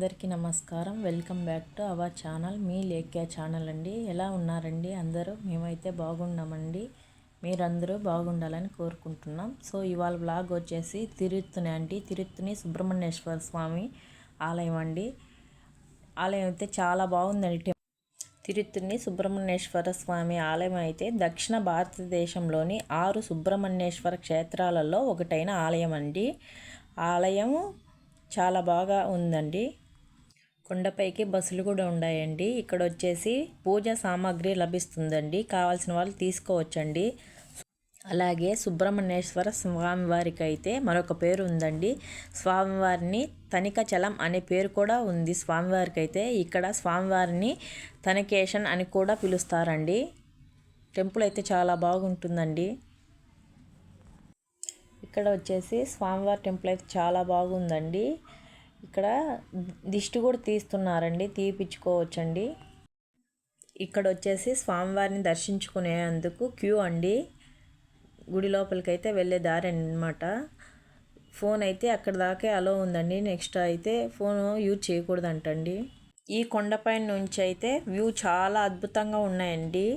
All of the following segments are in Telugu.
అందరికీ నమస్కారం. Welcome back to our channel. Me Lekhya channel అండి. ఎలా ఉన్నారండి అందరూ? మేమైతే బాగున్నామండి. మీరందరూ బాగుండాలని కోరుకుంటున్నాం. సో ఇవాళ వ్లాగ్ వచ్చేసి తిరుత్తని అండి. తిరుత్తని సుబ్రహ్మణ్యేశ్వర స్వామి ఆలయం అండి. ఆలయం అయితే చాలా బాగుందండి. తిరుత్తని సుబ్రహ్మణ్యేశ్వర స్వామి ఆలయం అయితే దక్షిణ భారతదేశంలోని 6 సుబ్రహ్మణ్యేశ్వర క్షేత్రాలలో ఒకటైన ఆలయం అండి. ఆలయం చాలా బాగా ఉందండి. కొండపైకి బస్సులు కూడా ఉన్నాయండి. ఇక్కడ వచ్చేసి పూజా సామాగ్రి లభిస్తుందండి. కావాల్సిన వాళ్ళు తీసుకోవచ్చండి. అలాగే సుబ్రహ్మణ్యేశ్వర స్వామివారికి అయితే మరొక పేరు ఉందండి. స్వామివారిని తనికచలం అనే పేరు కూడా ఉంది స్వామివారికి అయితే. ఇక్కడ స్వామివారిని తనికేశన్ అని కూడా పిలుస్తారండి. టెంపుల్ అయితే చాలా బాగుంటుందండి. ఇక్కడ వచ్చేసి స్వామివారి టెంపుల్ అయితే చాలా బాగుందండి. ఇక్కడ దిష్టి కూడా తీస్తున్నారండి, తీపిచ్చుకోవచ్చండి. ఇక్కడ వచ్చేసి స్వామివారిని దర్శించుకునేందుకు క్యూ అండి. గుడి లోపలికైతే వెళ్ళే దారి అన్నమాట. ఫోన్ అయితే అక్కడ దాకే అలో ఉందండి. నెక్స్ట్ అయితే ఫోన్ యూజ్ చేయకూడదంటండి. ఈ కొండపైన నుంచి అయితే వ్యూ చాలా అద్భుతంగా ఉన్నాయండి.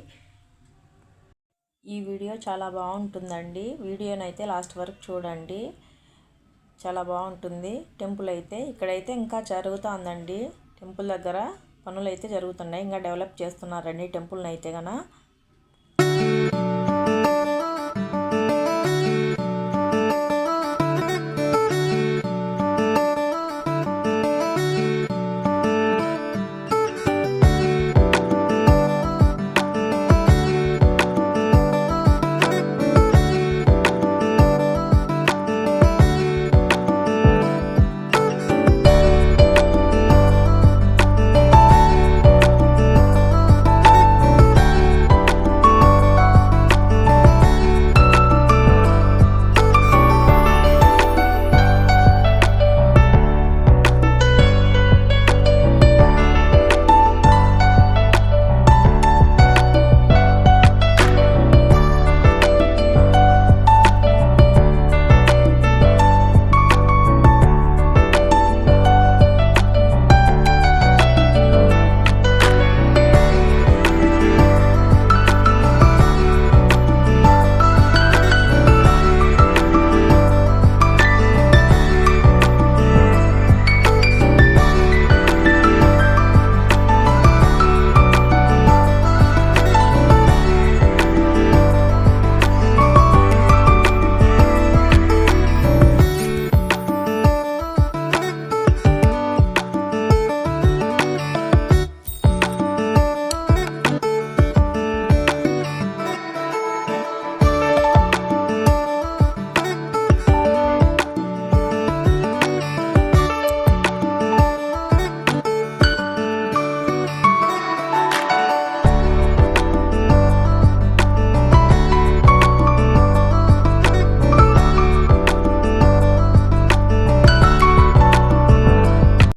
ఈ వీడియో చాలా బాగుంటుందండి. వీడియోనైతే లాస్ట్ వరకు చూడండి. చాలా బాగుంటుంది టెంపుల్ అయితే. ఇక్కడైతే ఇంకా జరుగుతుందండి. టెంపుల్ దగ్గర పనులు అయితే జరుగుతున్నాయి. ఇంకా డెవలప్ చేస్తున్నారండి టెంపుల్ని అయితే